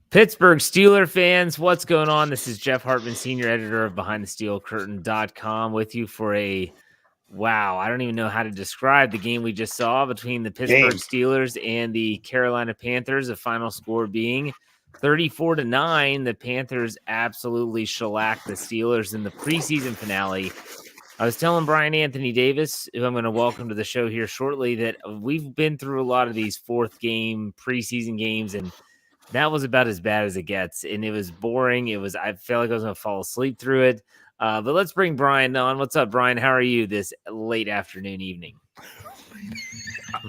Pittsburgh Steelers fans, what's going on? This is Jeff Hartman, senior editor of BehindTheSteelCurtain.com, with you for I don't even know how to describe the game we just saw between the Pittsburgh Steelers and the Carolina Panthers, the final score being 34-9. The Panthers absolutely shellacked the Steelers in the preseason finale. I was telling Bryan Anthony Davis, who I'm going to welcome to the show here shortly, that we've been through a lot of these fourth game preseason games, and that was about as bad as it gets, and it was boring. I felt like I was going to fall asleep through it. But let's bring Bryan on. What's up, Bryan? How are you this late afternoon, evening?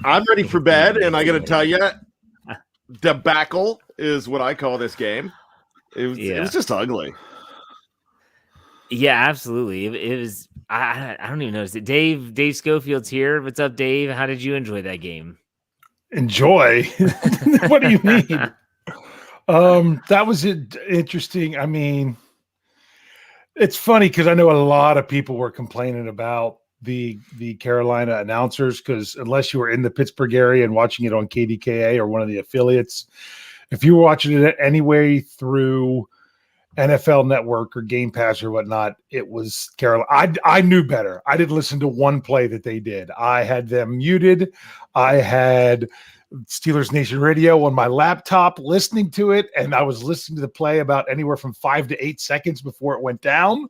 I'm ready for bed, and I got to tell you, debacle is what I call this game. It was just ugly. Yeah, absolutely. It was. I don't even notice it. Dave Schofield's here. What's up, Dave? How did you enjoy that game? Enjoy? What do you mean? That was interesting. I mean, it's funny because I know a lot of people were complaining about the Carolina announcers, because unless you were in the Pittsburgh area and watching it on KDKA or one of the affiliates, if you were watching it anyway through NFL Network or Game Pass or whatnot, it was Carolina. I knew better. I didn't listen to one play that they did. I had them muted. I had Steelers Nation Radio on my laptop listening to it, and I was listening to the play about anywhere from 5 to 8 seconds before it went down,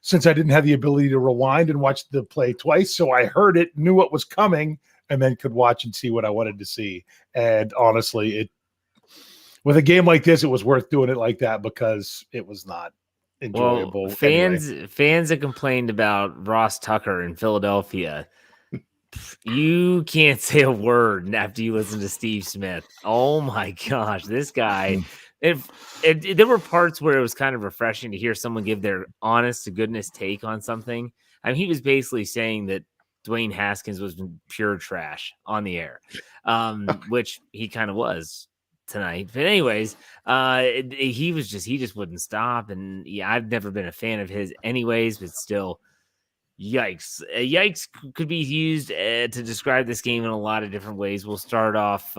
since I didn't have the ability to rewind and watch the play twice. So I heard it, knew what was coming, and then could watch and see what I wanted to see. And honestly, with a game like this, it was worth doing it like that because it was not enjoyable. Well, fans that complained about Ross Tucker in Philadelphia, you can't say a word after you listen to Steve Smith. Oh my gosh, this guy. There were parts where it was kind of refreshing to hear someone give their honest to goodness take on something. I mean, he was basically saying that Dwayne Haskins was pure trash on the air, which he kind of was tonight. But anyways, he just wouldn't stop. And yeah, I've never been a fan of his anyways, but still, yikes. Yikes could be used to describe this game in a lot of different ways. We'll start off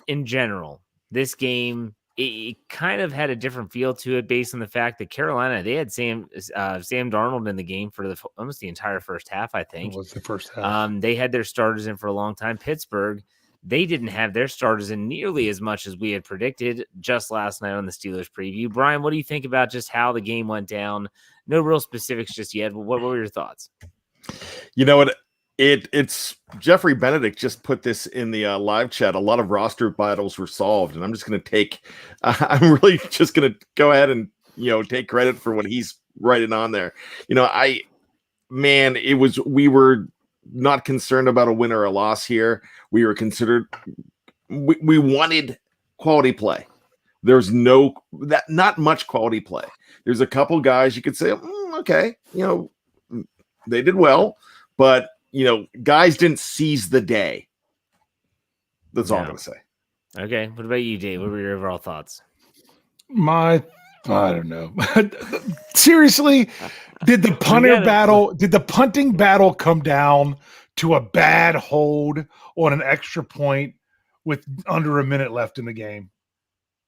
in general. This game, it kind of had a different feel to it based on the fact that Carolina, they had Sam Darnold in the game for almost the entire first half, I think. It was the first half. They had their starters in for a long time. Pittsburgh, they didn't have their starters in nearly as much as we had predicted just last night on the Steelers preview. Bryan, what do you think about just how the game went down? No real specifics just yet, but what were your thoughts? You know what? It's Jeffrey Benedict just put this in the live chat. A lot of roster battles were solved, and I'm just going to I'm really just going to go ahead and, take credit for what he's writing on there. We were not concerned about a win or a loss here. We were we wanted quality play. There's not much quality play. There's a couple guys you could say, okay, they did well, but guys didn't seize the day. That's all I'm going to say. Okay. What about you, Dave? What were your overall thoughts? I don't know. Seriously, did the punting battle come down to a bad hold on an extra point with under a minute left in the game?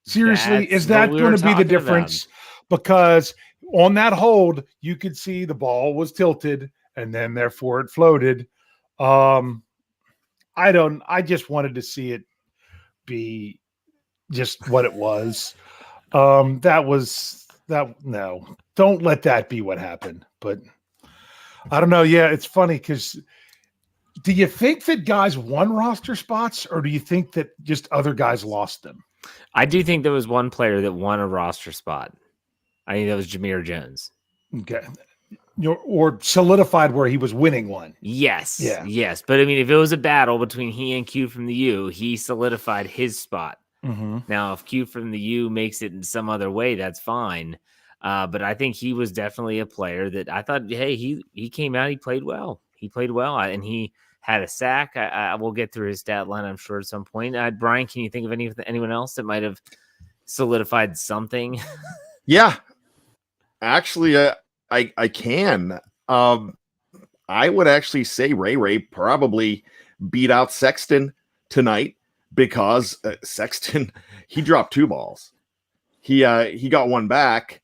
Seriously, is that going to be the difference? Because on that hold, you could see the ball was tilted, and then therefore it floated. I just wanted to see it be just what it was. No, don't let that be what happened. But I don't know. Yeah, it's funny because do you think that guys won roster spots, or do you think that just other guys lost them? I do think there was one player that won a roster spot. I think that was Jameer Jones. Okay. Or solidified where he was winning one. Yes. Yeah. Yes. But I mean, if it was a battle between he and Q from the U, he solidified his spot. Mm-hmm. Now, if Q from the U makes it in some other way, that's fine. But I think he was definitely a player that I thought, hey, he came out, he played well. And he had a sack. I will get through his stat line, I'm sure, at some point. Bryan, can you think of anyone else that might have solidified something? Yeah. Actually, I can. I would actually say Ray probably beat out Sexton tonight. because Sexton, he dropped 2 balls. He got one back.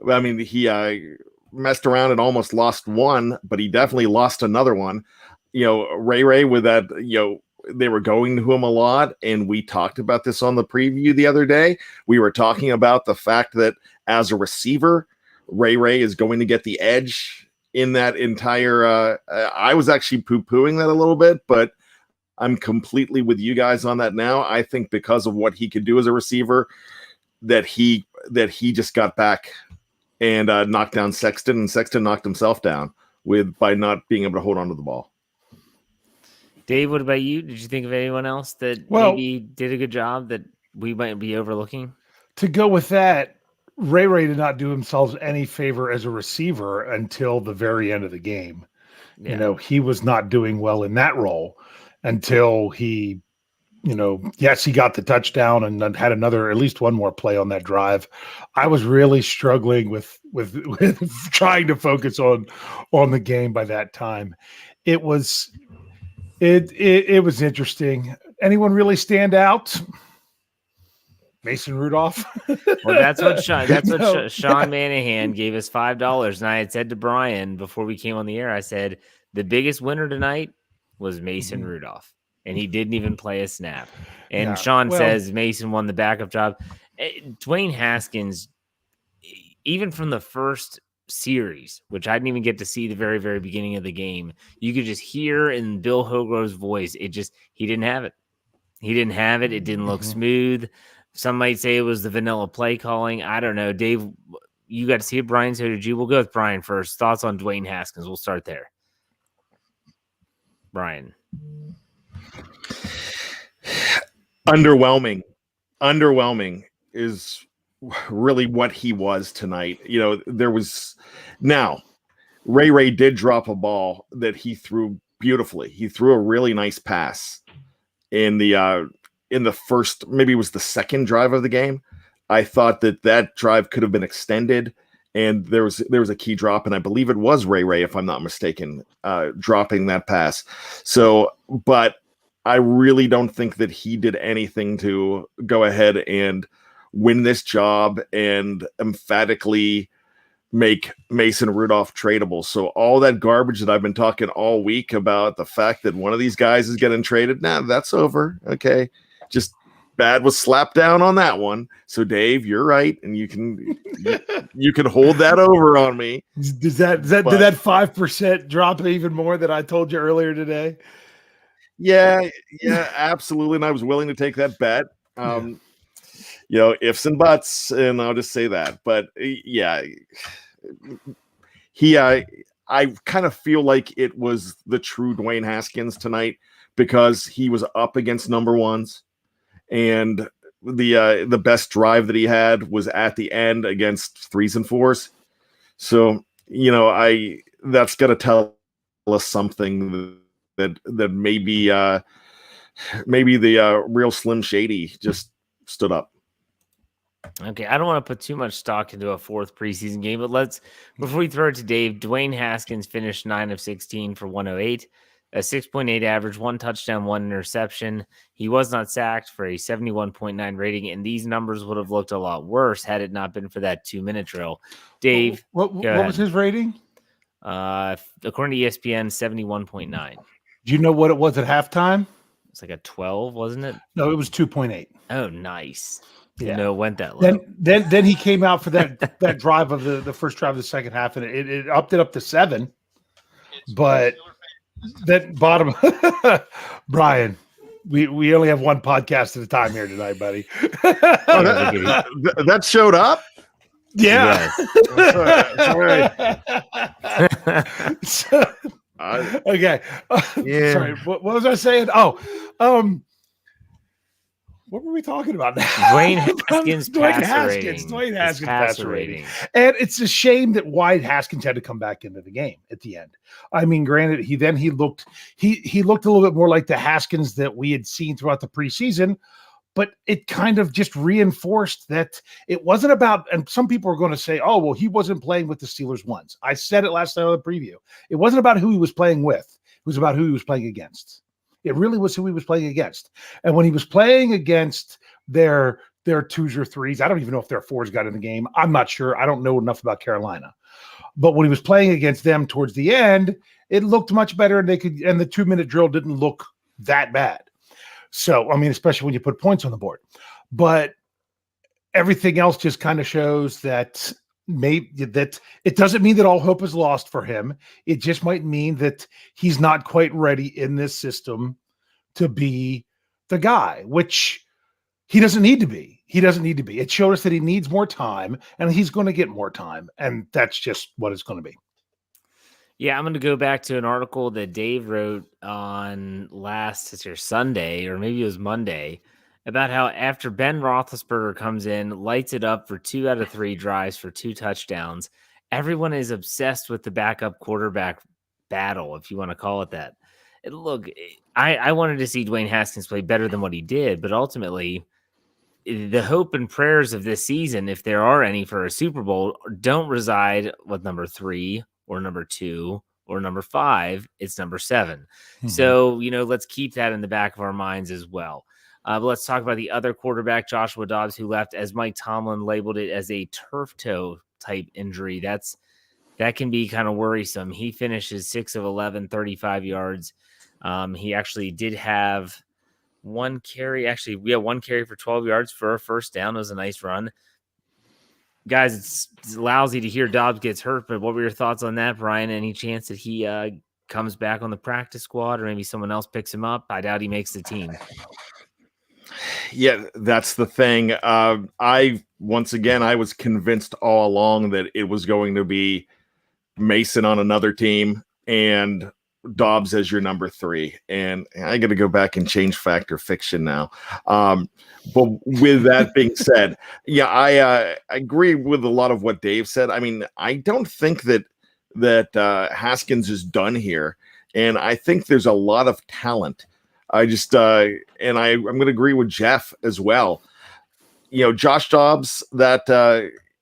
I mean, he messed around and almost lost one, but he definitely lost another one. Ray with that, they were going to him a lot, and we talked about this on the preview the other day. We were talking about the fact that as a receiver, Ray is going to get the edge in that entire I was actually poo-pooing that a little bit, but I'm completely with you guys on that now. I think because of what he could do as a receiver, that he just got back and knocked down Sexton, and Sexton knocked himself down by not being able to hold on to the ball. Dave, what about you? Did you think of anyone else that maybe did a good job that we might be overlooking? To go with that, Ray did not do himself any favor as a receiver until the very end of the game. Yeah. He was not doing well in that role until he, yes, he got the touchdown and then had at least one more play on that drive. I was really struggling with trying to focus on the game by that time. It was interesting. Anyone really stand out? Mason Rudolph. Well, that's what Sean Manahan gave us $5. And I had said to Bryan before we came on the air, I said, the biggest winner tonight was Mason Rudolph. And he didn't even play a snap. And Sean says Mason won the backup job. Dwayne Haskins, even from the first series, which I didn't even get to see the very, very beginning of the game, you could just hear in Bill Hogrove's voice, he didn't have it. He didn't have it. It didn't look smooth. Some might say it was the vanilla play calling. I don't know. Dave, you got to see it. Bryan, so did you. We'll go with Bryan first. Thoughts on Dwayne Haskins? We'll start there. Bryan. Underwhelming is really what he was tonight. Ray did drop a ball that he threw beautifully. He threw a really nice pass in the first, maybe it was the second drive of the game. I thought that drive could have been extended, and there was a key drop, and I believe it was Ray, if I'm not mistaken, dropping that pass. So, but I really don't think that he did anything to go ahead and win this job and emphatically make Mason Rudolph tradable. So all that garbage that I've been talking all week about the fact that one of these guys is getting traded, that's over. Okay. Just bad was slapped down on that one. So Dave, you're right. And you can hold that over on me. Did that 5% drop even more than I told you earlier today? Yeah, absolutely. And I was willing to take that bet. Ifs and buts, and I'll just say that. But yeah, I kind of feel like it was the true Dwayne Haskins tonight because he was up against number ones, and the best drive that he had was at the end against 3s and 4s. So that's got to tell us something that maybe the real Slim Shady just stood up. Okay, I don't want to put too much stock into a 4th preseason game, but before we throw it to Dave, Dwayne Haskins finished 9 of 16 for 108, a 6.8 average, 1 touchdown, 1 interception. He was not sacked for a 71.9 rating, and these numbers would have looked a lot worse had it not been for that 2-minute drill. Dave, what was his rating? According to ESPN, 71.9. Do you know what it was at halftime? It's like a 12, wasn't it? No, it was 2.8. Oh, nice. Yeah. No, it went that low. Then he came out for that drive of the first drive of the second half, and it upped it up to 7. But that bottom, Bryan, we only have one podcast at a time here tonight, buddy. That showed up. Yeah. Okay. Yeah. Sorry. What was I saying? What were we talking about now? Dwayne Haskins passer rating. And it's a shame that Haskins had to come back into the game at the end. I mean, granted, he looked a little bit more like the Haskins that we had seen throughout the preseason, but it kind of just reinforced that it wasn't about, and some people are going to say, oh, well, he wasn't playing with the Steelers once. I said it last night on the preview. It wasn't about who he was playing with. It was about who he was playing against. It really was who he was playing against. And when he was playing against their 2s or 3s, I don't even know if their 4s got in the game. I'm not sure. I don't know enough about Carolina. But when he was playing against them towards the end, it looked much better, and the 2-minute drill didn't look that bad. So, I mean, especially when you put points on the board. But everything else just kind of shows that that it doesn't mean that all hope is lost for him. It just might mean that he's not quite ready in this system to be the guy, which he doesn't need to be. He doesn't need to be. It showed us that he needs more time, and he's going to get more time, and that's just what it's going to be. Yeah, I'm going to go back to an article that Dave wrote on Sunday, or maybe it was Monday, about how after Ben Roethlisberger comes in, lights it up for 2 out of 3 drives for 2 touchdowns, everyone is obsessed with the backup quarterback battle, if you want to call it that. Look, I wanted to see Dwayne Haskins play better than what he did, but ultimately, the hope and prayers of this season, if there are any for a Super Bowl, don't reside with number 3 or number 2 or number 5. It's number 7. Mm-hmm. So, let's keep that in the back of our minds as well. But let's talk about the other quarterback, Joshua Dobbs, who left, as Mike Tomlin labeled it, as a turf toe type injury. That can be kind of worrisome. He finishes 6 of 11, 35 yards. He actually did have one carry. Actually, we had 1 carry for 12 yards for a first down. It was a nice run. Guys, it's lousy to hear Dobbs gets hurt, but what were your thoughts on that, Bryan? Any chance that he comes back on the practice squad, or maybe someone else picks him up? I doubt he makes the team. Yeah, that's the thing. I was convinced all along that it was going to be Mason on another team and Dobbs as your number 3. And I got to go back and change fact or fiction now. But with that being said, yeah, I agree with a lot of what Dave said. I mean, I don't think that Haskins is done here. And I think there's a lot of talent. I just and I'm going to agree with Jeff as well. Josh Dobbs, that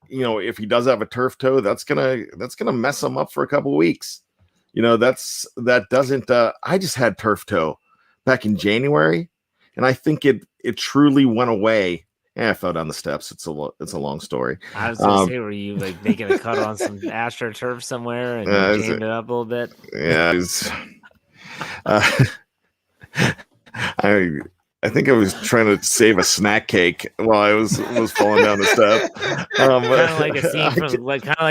if he does have a turf toe, that's gonna mess him up for a couple of weeks. That doesn't. I just had turf toe back in January, and I think it truly went away. I fell down the steps. It's a long story. I was gonna say, were you like making a cut on some AstroTurf somewhere and jammed it up a little bit? Yeah, I think I was trying to save a snack cake while I was falling down the step. Kind of like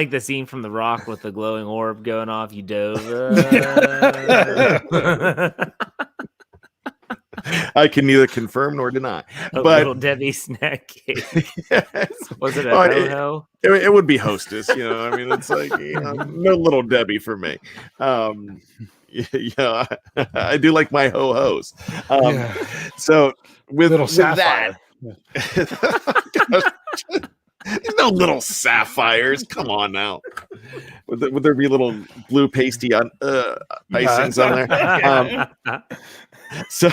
the scene from The Rock with the glowing orb going off. You dove. I can neither confirm nor deny. But Little Debbie snack cake. Yes. Was it a ho-ho? It would be Hostess. I mean, it's like no Little Debbie for me. Yeah, I do like my ho-hos. So with that, there's no little sapphires. Come on now. Would there be little blue pasty icings on there? So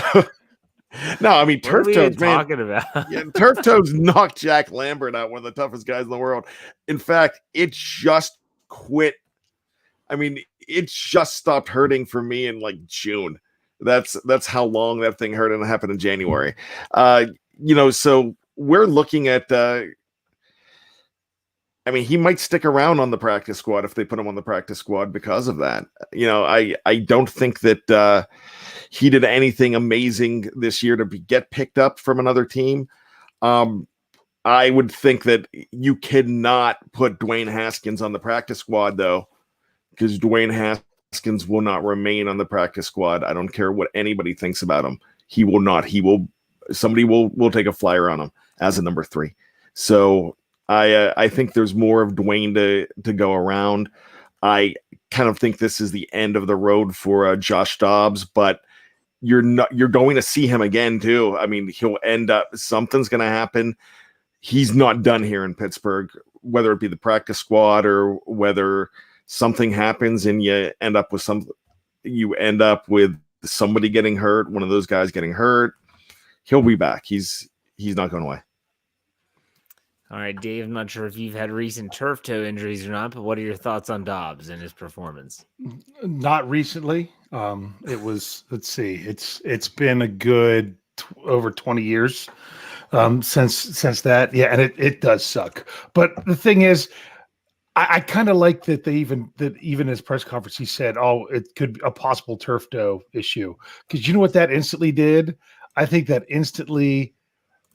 no, I mean turf toads, man. Talking about? Yeah, turf toads knocked Jack Lambert out, one of the toughest guys in the world. In fact, it just quit. I mean, it just stopped hurting for me in like June. That's how long that thing hurt, and it happened in January. So we're looking at. I mean, he might stick around on the practice squad if they put him on the practice squad because of that. I don't think that he did anything amazing this year to get picked up from another team. I would think that you cannot put Dwayne Haskins on the practice squad, though, because Dwayne Haskins will not remain on the practice squad. I don't care what anybody thinks about him. He will not. Somebody will take a flyer on him as a number 3. So I think there's more of Dwayne to go around. I kind of think this is the end of the road for Josh Dobbs, but you're going to see him again too. I mean, he'll end up, something's going to happen. He's not done here in Pittsburgh, whether it be the practice squad or whether something happens and you end up with somebody getting hurt, one of those guys getting hurt. He'll be back. He's not going away. All right, Dave, I'm not sure if you've had recent turf toe injuries or not, but what are your thoughts on Dobbs and his performance? Not recently. It was, let's see, it's been a good over 20 years since that. Yeah, and it does suck. But the thing is, I kind of like that even in his press conference he said, "Oh, it could be a possible turf toe issue," because you know what that instantly did? I think that instantly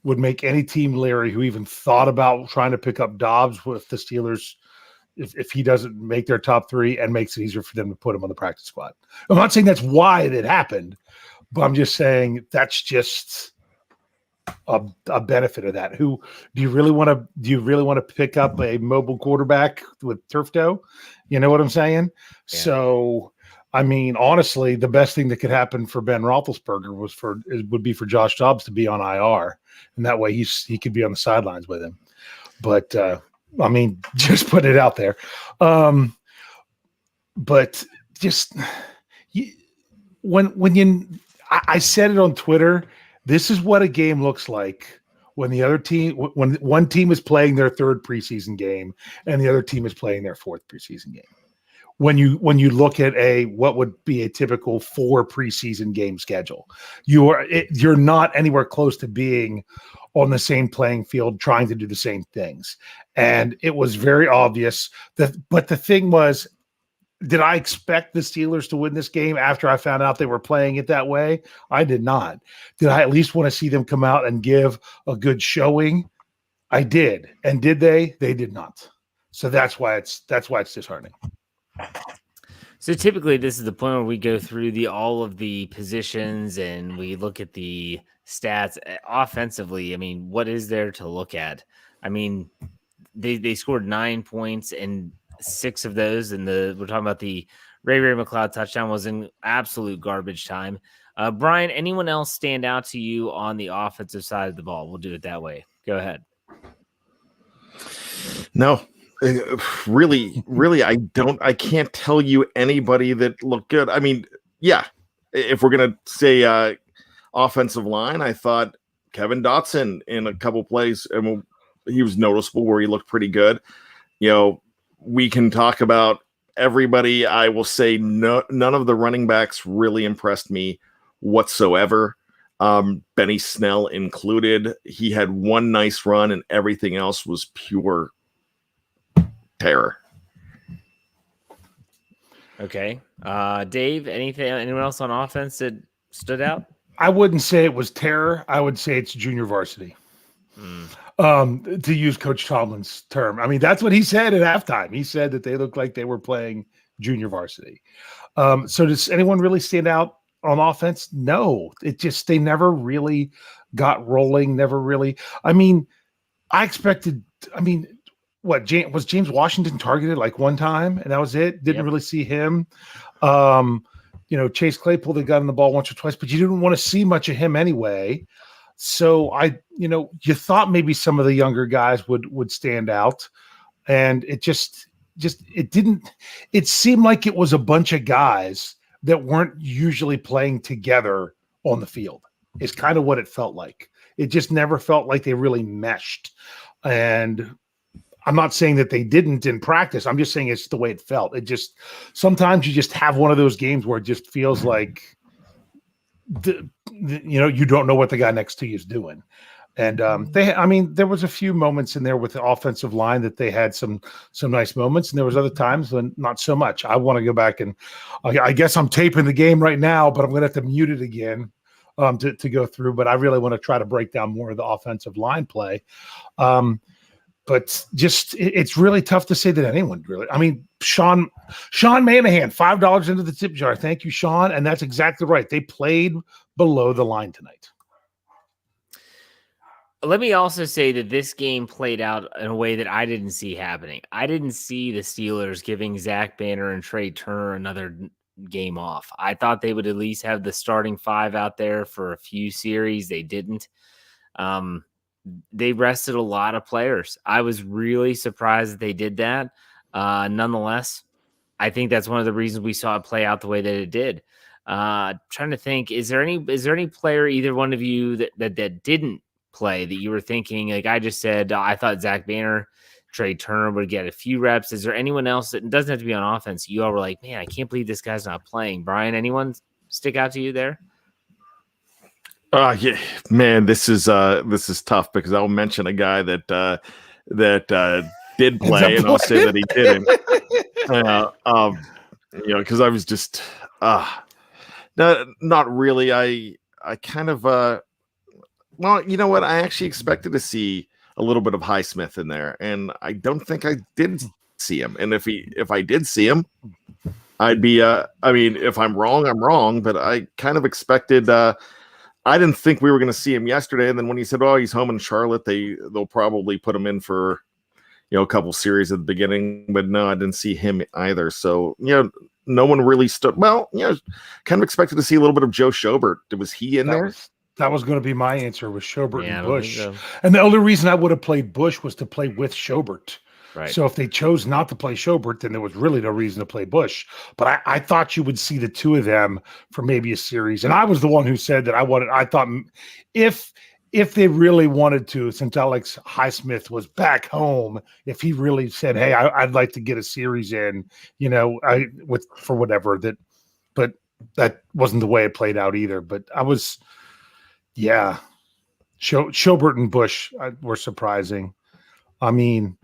would make any team leery who even thought about trying to pick up Dobbs with the Steelers if he doesn't make their top three, and makes it easier for them to put him on the practice squad. I'm not saying that's why it happened, but I'm just saying that's just a benefit of that. Who do you really want to pick up a mobile quarterback with turf toe? You know what I'm saying? Yeah. So, I mean, honestly, the best thing that could happen for Ben Roethlisberger would be for Josh Dobbs to be on IR, and that way he could be on the sidelines with him. But I mean, just put it out there. But just I said it on Twitter. This is what a game looks like when when one team is playing their third preseason game and the other team is playing their fourth preseason game. When you look at what would be a typical 4 preseason game schedule, you're not anywhere close to being on the same playing field trying to do the same things. And it was very obvious but the thing was, did I expect the Steelers to win this game after I found out they were playing it that way? I did not. Did I at least want to see them come out and give a good showing? I did. And did they? They did not. So that's why it's disheartening. So typically this is the point where we go through all of the positions and we look at the stats offensively. I mean, what is there to look at? I mean, they scored 9 points, and 6 of those, and we're talking about the Ray McCloud touchdown was in absolute garbage time. Bryan, anyone else stand out to you on the offensive side of the ball? We'll do it that way. Go ahead. No, really, I can't tell you anybody that looked good. I mean, yeah, if we're going to say offensive line, I thought Kevin Dotson in a couple plays, and he was noticeable where he looked pretty good. You know, we can talk about everybody. I will say none of the running backs really impressed me whatsoever. Benny Snell included. He had one nice run and everything else was pure terror. Okay. Dave, anyone else on offense that stood out? I wouldn't say it was terror. I would say it's junior varsity. To use Coach Tomlin's term. I mean, that's what he said at halftime. He said that they looked like they were playing junior varsity. So does anyone really stand out on offense? No, they never really got rolling. Never really. I mean, was James Washington targeted like one time and that was it? Didn't really see him. Chase Claypool, they got in the ball once or twice, but you didn't want to see much of him anyway. So you thought maybe some of the younger guys would stand out, and it didn't. It seemed like it was a bunch of guys that weren't usually playing together on the field. Is kind of what it felt like. It just never felt like they really meshed. And I'm not saying that they didn't in practice. I'm just saying it's the way it felt. Sometimes you just have one of those games where it just feels like you don't know what the guy next to you is doing. And there was a few moments in there with the offensive line that they had some nice moments, and there was other times when not so much. I want to go back and I guess I'm taping the game right now, but I'm going to have to mute it again to go through. But I really want to try to break down more of the offensive line play. But just it's really tough to say that anyone really. I mean, Sean Manahan, $5 into the tip jar. Thank you, Sean. And that's exactly right. They played below the line tonight. Let me also say that this game played out in a way that I didn't see happening. I didn't see the Steelers giving Zach Banner and Trey Turner another game off. I thought they would at least have the starting 5 out there for a few series. They didn't. They rested a lot of players. I was really surprised that they did that. Nonetheless, I think that's one of the reasons we saw it play out the way that it did. Trying to think, is there any player, either one of you that didn't play that you were thinking? Like I just said, I thought Zach Banner, Trey Turner would get a few reps. Is there anyone else that doesn't have to be on offense? You all were like, man, I can't believe this guy's not playing. Bryan, anyone stick out to you there? Yeah, man, this is tough because I'll mention a guy that did play, and I'll say that he didn't. Because I was just not really. I kind of well, you know what? I actually expected to see a little bit of Highsmith in there, and I don't think I did see him. And if I did see him, I'd be I mean, if I'm wrong, I'm wrong. But I kind of expected. I didn't think we were going to see him yesterday, and then when he said, "Oh, he's home in Charlotte," they'll probably put him in for a couple series at the beginning. But no, I didn't see him either. So no one really stood. Well, kind of expected to see a little bit of Joe Schobert. Was he in there? That was going to be my answer with Schobert and Bush. So. And the only reason I would have played Bush was to play with Schobert. Right. So if they chose not to play Schobert, then there was really no reason to play Bush. But I thought you would see the two of them for maybe a series. And I was the one who said that I thought if they really wanted to, since Alex Highsmith was back home, if he really said, "Hey, I'd like to get a series in," for whatever that, but that wasn't the way it played out either. But I was, Schobert and Bush were surprising. I mean,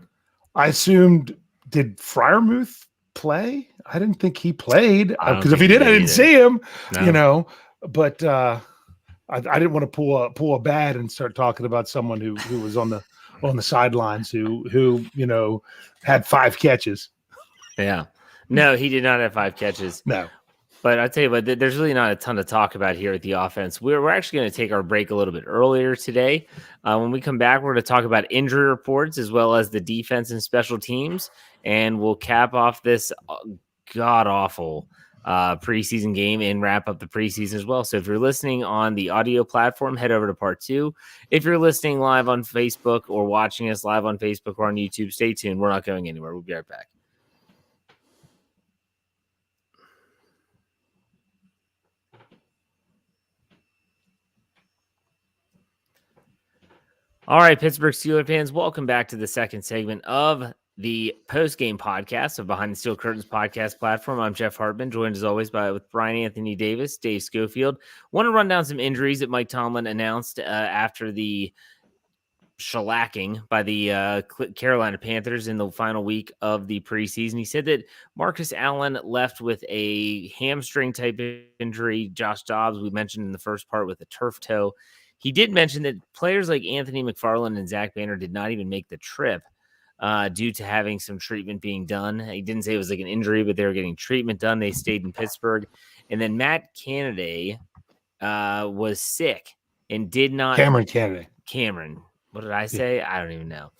I assumed, did Freiermuth play? I didn't think he played because if he did, I didn't see him. No. But I didn't want to pull a bad and start talking about someone who was on the sidelines who had 5 catches. Yeah, no, he did not have 5 catches. No. But I'll tell you what, there's really not a ton to talk about here at the offense. We're actually going to take our break a little bit earlier today. When we come back, we're going to talk about injury reports as well as the defense and special teams. And we'll cap off this god-awful preseason game and wrap up the preseason as well. So if you're listening on the audio platform, head over to part 2. If you're listening live on Facebook or watching us live on Facebook or on YouTube, stay tuned. We're not going anywhere. We'll be right back. All right, Pittsburgh Steelers fans, welcome back to the second segment of the post-game podcast of Behind the Steel Curtains podcast platform. I'm Jeff Hartman, joined as always with Bryan Anthony Davis, Dave Schofield. Want to run down some injuries that Mike Tomlin announced after the shellacking by the Carolina Panthers in the final week of the preseason. He said that Marcus Allen left with a hamstring type injury. Josh Dobbs, we mentioned in the first part, with a turf toe. He did mention that players like Anthony McFarland and Zach Banner did not even make the trip due to having some treatment being done. He didn't say it was like an injury, but they were getting treatment done. They stayed in Pittsburgh. And then Matt Canady was sick and did not. Cameron. What did I say? Yeah. I don't even know.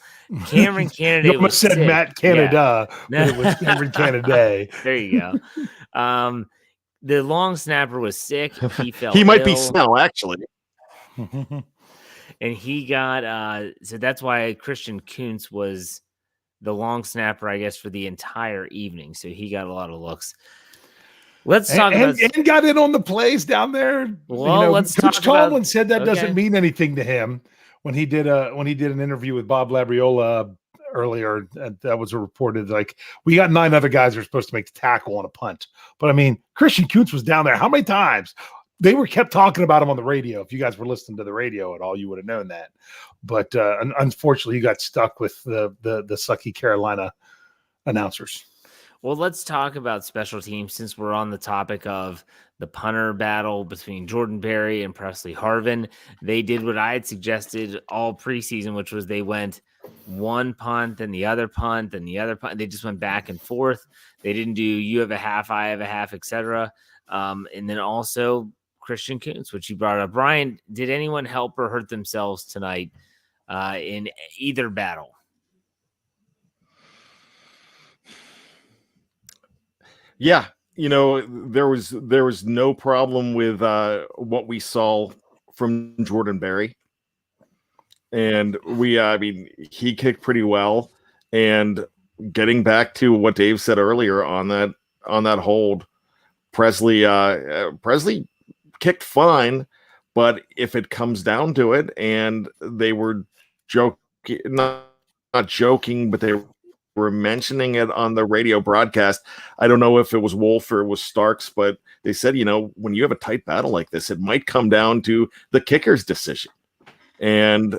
Cameron Canady was said sick. Matt Canada. Yeah. It was Cameron Canady. There you go. The long snapper was sick. He felt he might ill. be Snell, actually. And he got so that's why Christian Kuntz was the long snapper, I guess, for the entire evening. So he got a lot of looks. Let's talk about and got in on the plays down there. Well, let's Coach talk Tomlin about, said that doesn't mean anything to him when he did an interview with Bob Labriola earlier. That was reported like we got 9 other guys that are supposed to make the tackle on a punt. But I mean, Christian Kuntz was down there. How many times? They kept talking about him on the radio. If you guys were listening to the radio at all, you would have known that. But unfortunately, you got stuck with the sucky Carolina announcers. Well, let's talk about special teams since we're on the topic of the punter battle between Jordan Berry and Presley Harvin. They did what I had suggested all preseason, which was they went one punt and the other punt and the other punt. They just went back and forth. They didn't do you have a half, I have a half, etc. And then also Christian Kuntz, which you brought up. Bryan, did anyone help or hurt themselves tonight in either battle? Yeah, there was no problem with what we saw from Jordan Berry, and he kicked pretty well. And getting back to what Dave said earlier on that hold, Presley kicked fine, But if it comes down to it, and they were joking, not joking, but they were mentioning it on the radio broadcast. I don't know if it was Wolf or it was Starks, but they said, when you have a tight battle like this, it might come down to the kicker's decision. And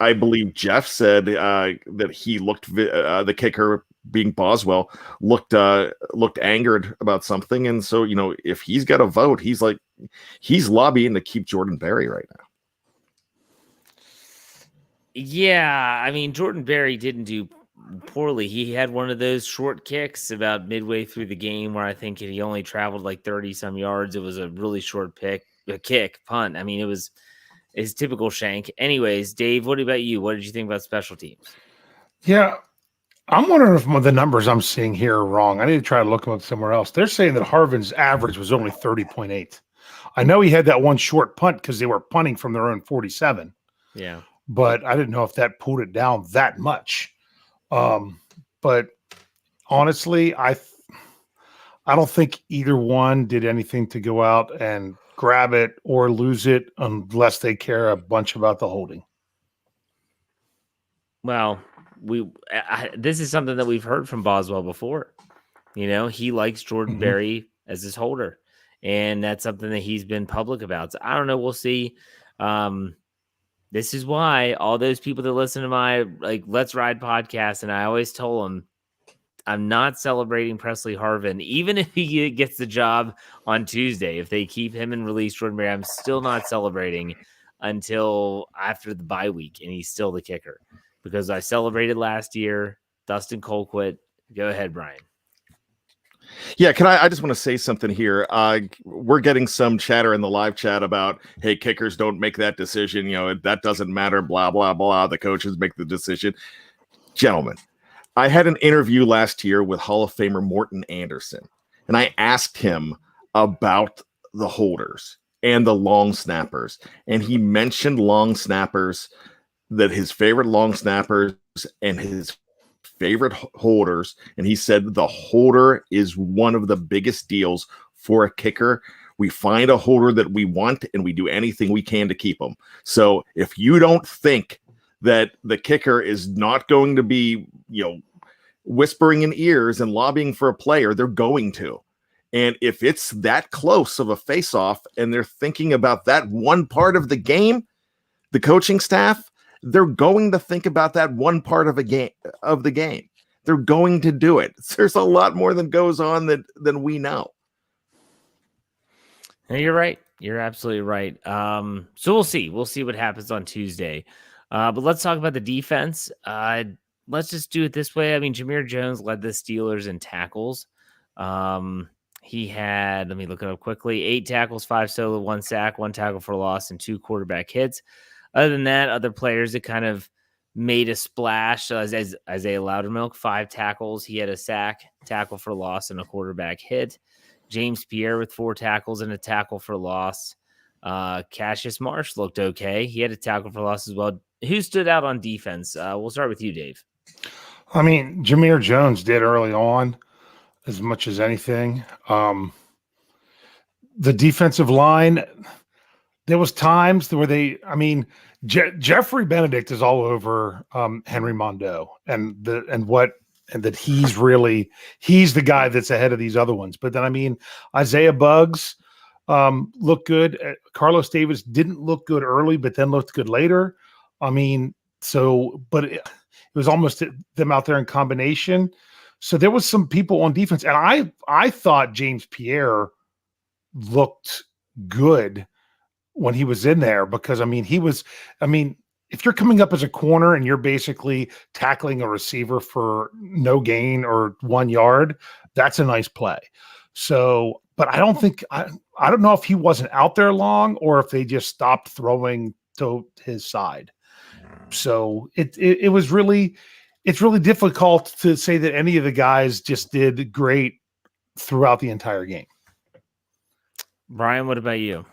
I believe Jeff said that he looked the kicker, being Boswell, looked angered about something, and so if he's got a vote, he's lobbying to keep Jordan Berry right now. Yeah, I mean, Jordan Berry didn't do poorly. He had one of those short kicks about midway through the game where I think he only traveled like 30 some yards. It was a really short punt. I mean, it was his typical shank. Anyways, Dave, what about you? What did you think about special teams? Yeah, I'm wondering if the numbers I'm seeing here are wrong. I need to try to look them up somewhere else. They're saying that Harvin's average was only 30.8. I know he had that one short punt because they were punting from their own 47. Yeah. But I didn't know if that pulled it down that much. But honestly, I don't think either one did anything to go out and grab it or lose it unless they care a bunch about the holding. Well, this is something that we've heard from Boswell before. He likes Jordan Berry as his holder, and that's something that he's been public about. So I don't know. We'll see. This is why all those people that listen to my Let's Ride podcast, and I always told them, I'm not celebrating Presley Harvin, even if he gets the job on Tuesday. If they keep him and release Jordan Berry, I'm still not celebrating until after the bye week, and he's still the kicker. Because I celebrated last year, Dustin Colquitt. Go ahead, Bryan. Yeah, I just want to say something here. We're getting some chatter in the live chat about, hey, kickers don't make that decision. That doesn't matter, blah, blah, blah. The coaches make the decision. Gentlemen, I had an interview last year with Hall of Famer Morton Anderson, and I asked him about the holders and the long snappers. And he mentioned long snappers, that his favorite long snappers and his favorite holders, and he said the holder is one of the biggest deals for a kicker. We find a holder that we want, and we do anything we can to keep them. So if you don't think that the kicker is not going to be, whispering in ears and lobbying for a player, they're going to. And if it's that close of a face-off and they're thinking about that one part of the game, the coaching staff, they're going to think about that one part of the game. They're going to do it. There's a lot more that goes on than we know. You're right. You're absolutely right. So we'll see. We'll see what happens on Tuesday. But let's talk about the defense. Let's just do it this way. I mean, Jameer Jones led the Steelers in tackles. He had, let me look it up quickly, 8 tackles, 5 solo, 1 sack, 1 tackle for loss, and 2 quarterback hits. Other than that, other players that kind of made a splash, as Isaiah Loudermilk, 5 tackles. He had a sack, tackle for loss, and a quarterback hit. James Pierre with 4 tackles and a tackle for loss. Cassius Marsh looked okay. He had a tackle for loss as well. Who stood out on defense? We'll start with you, Dave. I mean, Jameer Jones did early on as much as anything. The defensive line, there was times where Jeffrey Benedict is all over Henry Mondeau and that he's the guy that's ahead of these other ones. But then, Isaiah Buggs looked good. Carlos Davis didn't look good early, but then looked good later. But it was almost them out there in combination. So there was some people on defense, and I thought James Pierre looked good when he was in there because if you're coming up as a corner and you're basically tackling a receiver for no gain or 1 yard, that's a nice play. So, but I don't know if he wasn't out there long or if they just stopped throwing to his side. So it's really difficult to say that any of the guys just did great throughout the entire game. Bryan, what about you?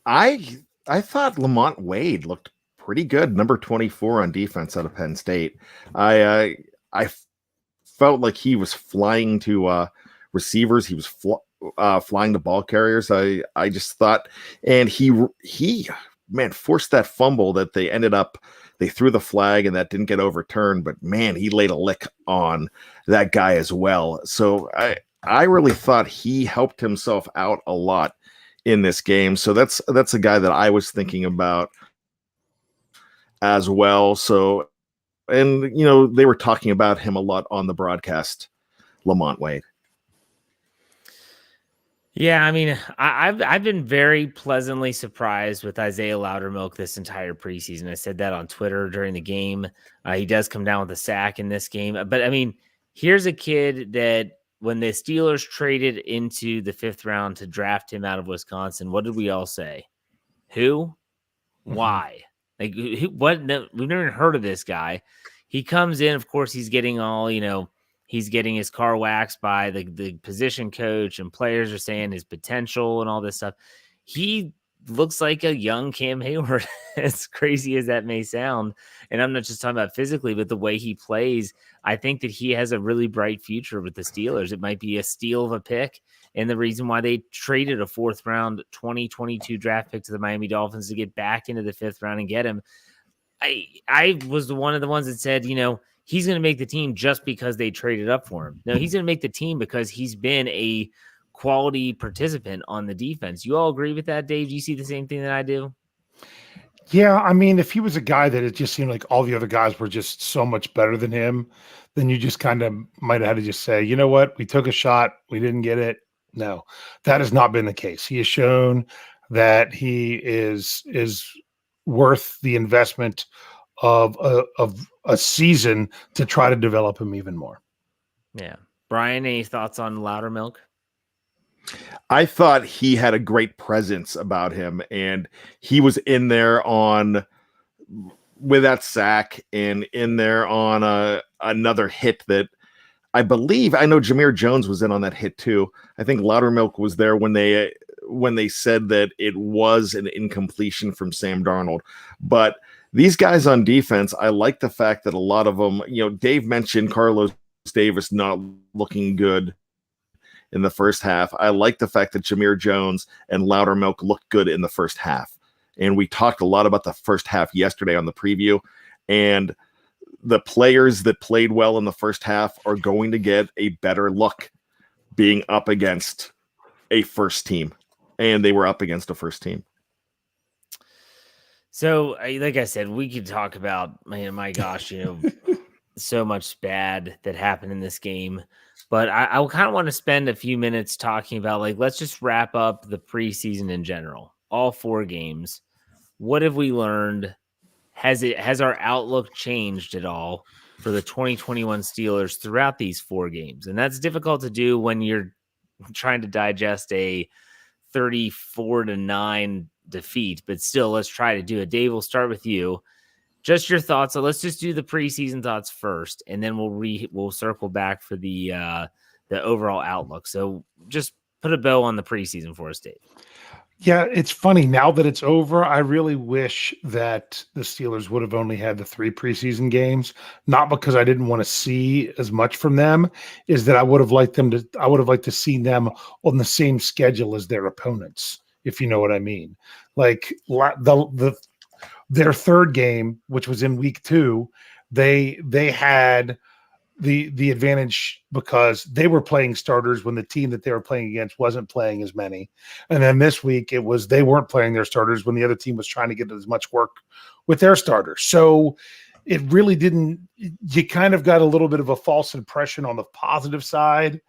I thought Lamont Wade looked pretty good, number 24 on defense out of Penn State. I felt like he was flying to receivers. He was flying the ball carriers. I just thought, and he forced that fumble that they threw the flag and that didn't get overturned, but man, he laid a lick on that guy as well. So I really thought he helped himself out a lot in this game. So that's a guy that I was thinking about as well. So, and they were talking about him a lot on the broadcast, Lamont Wade. Yeah, I mean, I've been very pleasantly surprised with Isaiah Loudermilk this entire preseason. I said that on Twitter during the game. He does come down with a sack in this game. But, I mean, here's a kid that when the Steelers traded into the 5th round to draft him out of Wisconsin, what did we all say? Who? Why? Like, what? No, we've never even heard of this guy. He comes in, of course, he's getting all, he's getting his car waxed by the position coach, and players are saying his potential and all this stuff. He looks like a young Cam Hayward, as crazy as that may sound. And I'm not just talking about physically, but the way he plays. I think that he has a really bright future with the Steelers. It might be a steal of a pick. And the reason why they traded a 4th round 2022 draft pick to the Miami Dolphins to get back into the 5th round and get him. I was one of the ones that said, he's going to make the team just because they traded up for him. No, he's going to make the team because he's been a quality participant on the defense. You all agree with that, Dave? Do you see the same thing that I do? Yeah, I mean, if he was a guy that it just seemed like all the other guys were just so much better than him, then you just kind of might have had to just say, you know what, we took a shot, we didn't get it. No, that has not been the case. He has shown that he is worth the investment of a season to try to develop him even more. Yeah. Bryan, any thoughts on Loudermilk? I thought he had a great presence about him, and he was in there with that sack and in there on another hit that I know Jameer Jones was in on that hit too. I think Loudermilk was there when they said that it was an incompletion from Sam Darnold. But these guys on defense, I like the fact that a lot of them, Dave mentioned Carlos Davis not looking good in the first half. I like the fact that Jameer Jones and Loudermilk looked good in the first half. And we talked a lot about the first half yesterday on the preview. And the players that played well in the first half are going to get a better look being up against a first team. And they were up against a first team. So, like I said, we could talk about, man, my gosh, so much bad that happened in this game. But I kind of want to spend a few minutes talking about, let's just wrap up the preseason in general. All 4 games. What have we learned? Has our outlook changed at all for the 2021 Steelers throughout these 4 games? And that's difficult to do when you're trying to digest a 34-9 defeat, but still, let's try to do it. Dave, we'll start with you. Just your thoughts. So let's just do the preseason thoughts first, and then we'll circle back for the overall outlook. So just put a bow on the preseason for us, Dave. Yeah, it's funny. Now that it's over, I really wish that the Steelers would have only had the 3 preseason games, not because I didn't want to see as much from them, is that I would have liked to see them on the same schedule as their opponents, if you know what I mean. Like their 3rd game, which was in week 2, they had the advantage because they were playing starters when the team that they were playing against wasn't playing as many. And then this week it was they weren't playing their starters when the other team was trying to get as much work with their starters. So it really didn't – you kind of got a little bit of a false impression on the positive side,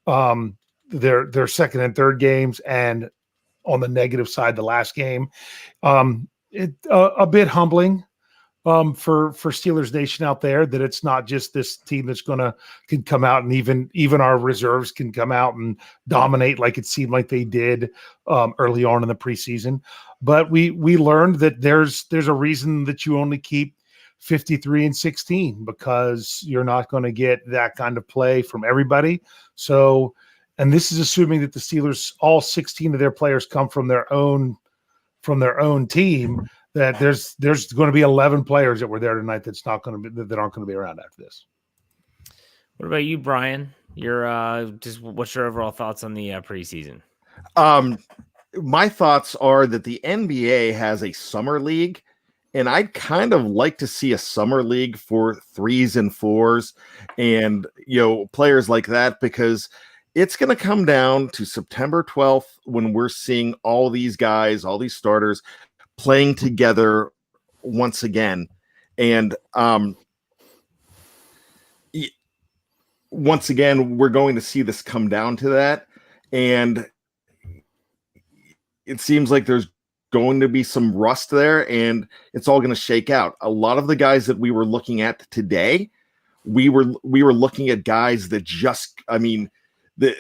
their second and third games, and on the negative side, the last game. A bit humbling for Steelers Nation out there, that it's not just this team that's can come out, and even our reserves can come out and dominate like it seemed like they did early on in the preseason. But we learned that there's a reason that you only keep 53-16, because you're not going to get that kind of play from everybody. So, and this is assuming that the Steelers, all 16 of their players come from their own team, that there's going to be 11 players that were there tonight that aren't going to be around after this. What about you, Bryan? just what's your overall thoughts on the preseason? My thoughts are that the NBA has a summer league, and I'd kind of like to see a summer league for 3s and 4s and, players like that, because it's going to come down to September 12th when we're seeing all these guys, all these starters playing together once again. And once again, we're going to see this come down to that. And it seems like there's going to be some rust there, and it's all going to shake out. A lot of the guys that we were looking at today, we were looking at guys that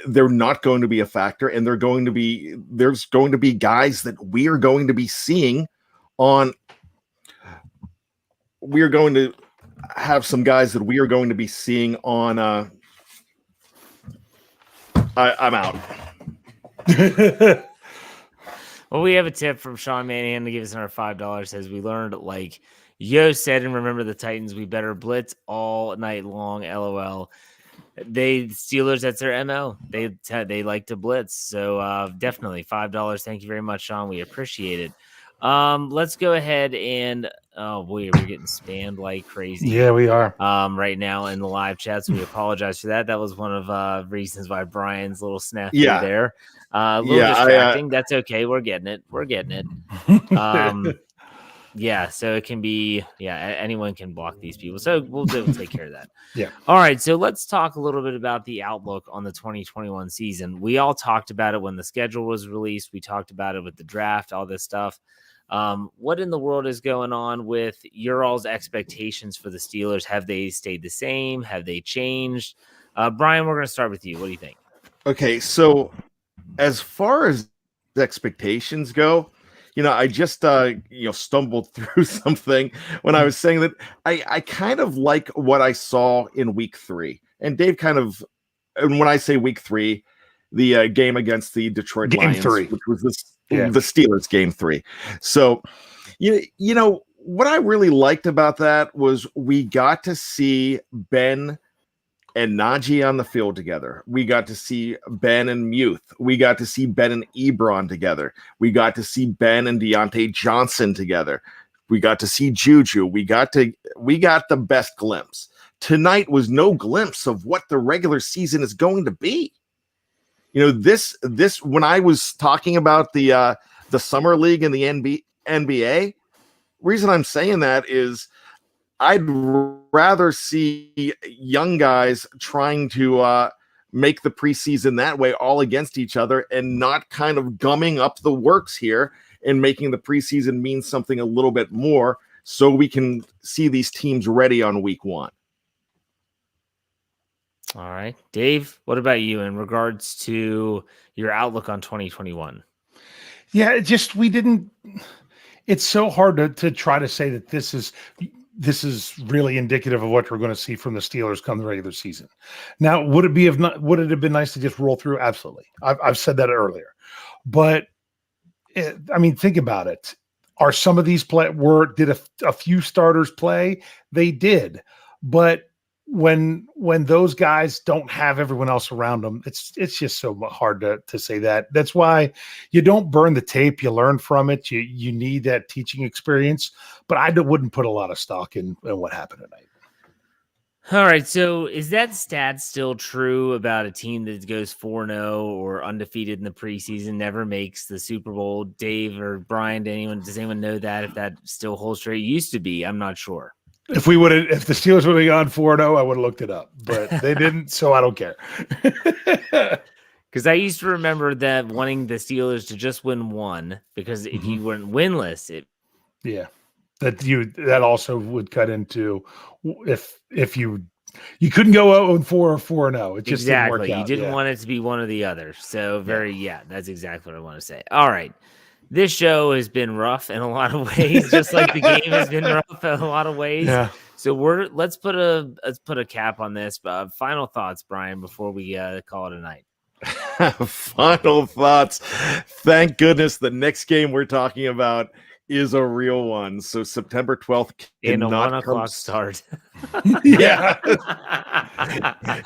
they're not going to be a factor, and there's going to be guys that we are going to be seeing on. We are going to have some guys that we are going to be seeing on. I'm out. Well, we have a tip from Sean Manahan to give us another $5. Says we learned, like Yo said, and remember the Titans, we better blitz all night long. LOL. Steelers, that's their MO. They like to blitz. So definitely $5. Thank you very much, Sean. We appreciate it. Let's go ahead and we're getting spammed like crazy. Yeah, we are. Right now in the live chats. We apologize for that. That was one of reasons why Brian's little snafu there. A little distracting. That's okay. We're getting it. So it can be, anyone can block these people. So we'll take care of that. Yeah. All right. So let's talk a little bit about the outlook on the 2021 season. We all talked about it when the schedule was released. We talked about it with the draft, all this stuff. What in the world is going on with your all's expectations for the Steelers? Have they stayed the same? Have they changed? Bryan, we're going to start with you. What do you think? Okay. So as far as the expectations go, I just, stumbled through something when I was saying that I kind of like what I saw in week 3. And Dave and when I say week 3, the game against the Detroit Lions, which was the Steelers game 3. So, what I really liked about that was we got to see Ben and Najee on the field together. We got to see Ben and Muth. We got to see Ben and Ebron together. We got to see Ben and Deontay Johnson together. We got to see Juju. We got the best glimpse. Tonight was no glimpse of what the regular season is going to be. This when I was talking about the summer league and the NBA, reason I'm saying that is I'd rather see young guys trying to make the preseason that way, all against each other, and not kind of gumming up the works here and making the preseason mean something a little bit more, so we can see these teams ready on week 1. All right. Dave, what about you in regards to your outlook on 2021? Yeah, it's so hard to try to say that this is really indicative of what we're going to see from the Steelers come the regular season. Now, would it have been nice to just roll through? Absolutely. I've said that earlier. But think about it. Are some of these did a few starters play? They did. But when those guys don't have everyone else around them, it's just so hard to say that. That's why you don't burn the tape. You learn from it. You need that teaching experience. But I wouldn't put a lot of stock in what happened tonight. All right. So is that stat still true about a team that goes 4-0 or undefeated in the preseason, never makes the Super Bowl? Dave or Bryan, does anyone know that, if that still holds true? It used to be. I'm not sure. If the Steelers would have gone 4-0, I would have looked it up, but they didn't, so I don't care. Because I used to remember that wanting the Steelers to just win one, because if you weren't winless, that also would cut into if you couldn't go 0-4 or 4-0. It just didn't work out. You didn't want it to be one or the other. So that's exactly what I want to say. All right. This show has been rough in a lot of ways, just like the game has been rough in a lot of ways. Yeah. So let's put a cap on this. Final thoughts, Bryan, before we call it a night. Final thoughts. Thank goodness the next game we're talking about is a real one. So September 12th in a 1 cannot o'clock come. start. Yeah.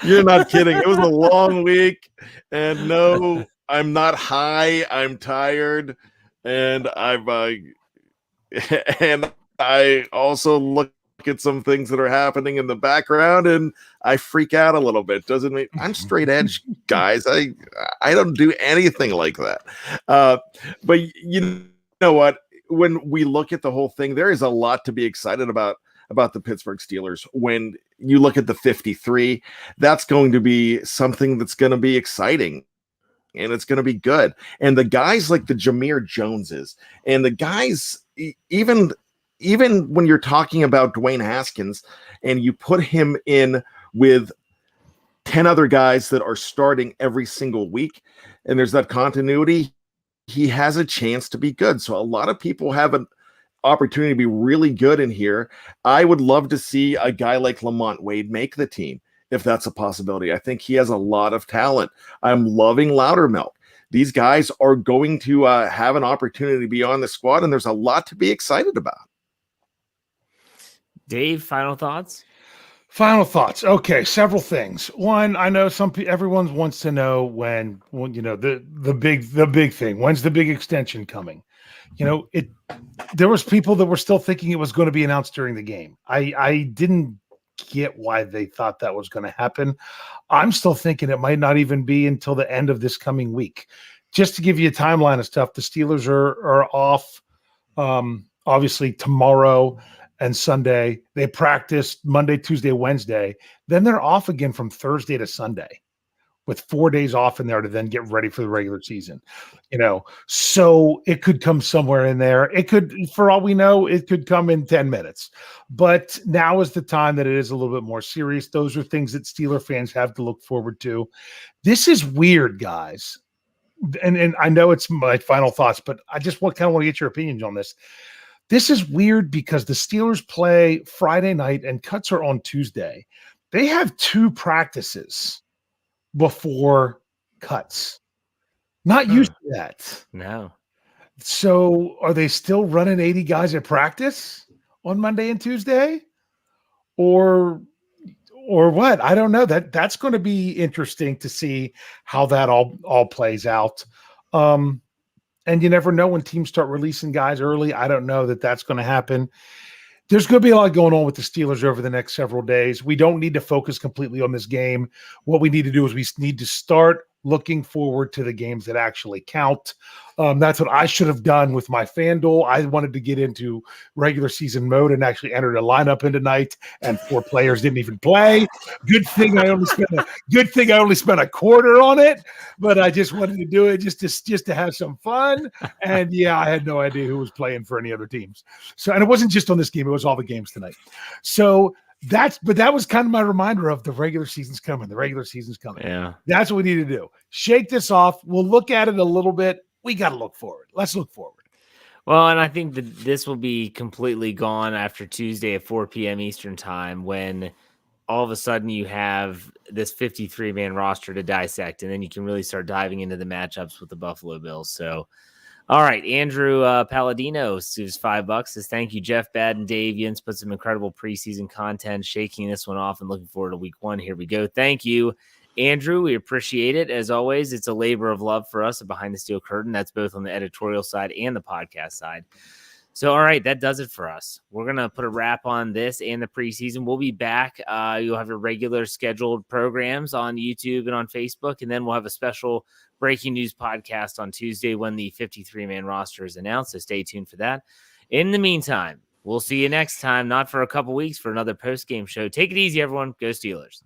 You're not kidding. It was a long week. And no, I'm not high. I'm tired. And and I also look at some things that are happening in the background and I freak out a little bit. Doesn't mean I'm straight edge, guys. I don't do anything like that. But you know what? When we look at the whole thing, there is a lot to be excited about the Pittsburgh Steelers. When you look at the 53, that's going to be something that's going to be exciting. And it's going to be good. And the guys like the Jameer Joneses and the guys, even when you're talking about Dwayne Haskins and you put him in with 10 other guys that are starting every single week, and there's that continuity, he has a chance to be good. So a lot of people have an opportunity to be really good in here. I would love to see a guy like Lamont Wade make the team, if that's a possibility. I think he has a lot of talent. I'm loving Loudermilk. These guys are going to have an opportunity to be on the squad, and there's a lot to be excited about. Dave, final thoughts? Final thoughts. Okay, several things. One, I know everyone wants to know when you know the big thing. When's the big extension coming? You know, there was people that were still thinking it was going to be announced during the game. I didn't get why they thought that was going to happen. I'm still thinking it might not even be until the end of this coming week. Just to give you a timeline of stuff, the Steelers are off obviously tomorrow and Sunday. They practice Monday, Tuesday, Wednesday. Then they're off again from Thursday to Sunday with 4 days off in there to then get ready for the regular season. You know, so it could come somewhere in there. It could, for all we know, it could come in 10 minutes. But now is the time that it is a little bit more serious. Those are things that Steeler fans have to look forward to. This is weird, guys. And I know it's my final thoughts, but I just kind of want to get your opinions on this. This is weird because the Steelers play Friday night and cuts are on Tuesday. They have 2 practices before cuts. Not used to that. No. So are they still running 80 guys at practice on Monday and Tuesday? Or what? I don't know. That's going to be interesting to see how that all plays out. And you never know when teams start releasing guys early. I don't know that that's going to happen. There's going to be a lot going on with the Steelers over the next several days. We don't need to focus completely on this game. What we need to do is we need to start looking forward to the games that actually count. That's what I should have done with my FanDuel. I wanted to get into regular season mode and actually entered a lineup in tonight, and 4 players didn't even play. Good thing I only spent a quarter on it, but I just wanted to do it just to have some fun. And yeah, I had no idea who was playing for any other teams. So, and it wasn't just on this game; it was all the games tonight. So that was kind of my reminder of the regular season's coming. The regular season's coming. Yeah, that's what we need to do. Shake this off. We'll look at it a little bit. We got to look forward. Let's look forward. Well, and I think that this will be completely gone after Tuesday at 4 p.m. Eastern time, when all of a sudden you have this 53-man roster to dissect, and then you can really start diving into the matchups with the Buffalo Bills. So, all right, Andrew Palladino says $5. Says, thank you, Jeff, Bad, and Dave. Yins put some incredible preseason content, shaking this one off and looking forward to week 1. Here we go. Thank you, Andrew. We appreciate it. As always, it's a labor of love for us at Behind the Steel Curtain. That's both on the editorial side and the podcast side. So, all right, that does it for us. We're going to put a wrap on this and the preseason. We'll be back. You'll have your regular scheduled programs on YouTube and on Facebook, and then we'll have a special breaking news podcast on Tuesday when the 53-man roster is announced, so stay tuned for that. In the meantime, we'll see you next time, not for a couple weeks, for another post-game show. Take it easy, everyone. Go Steelers.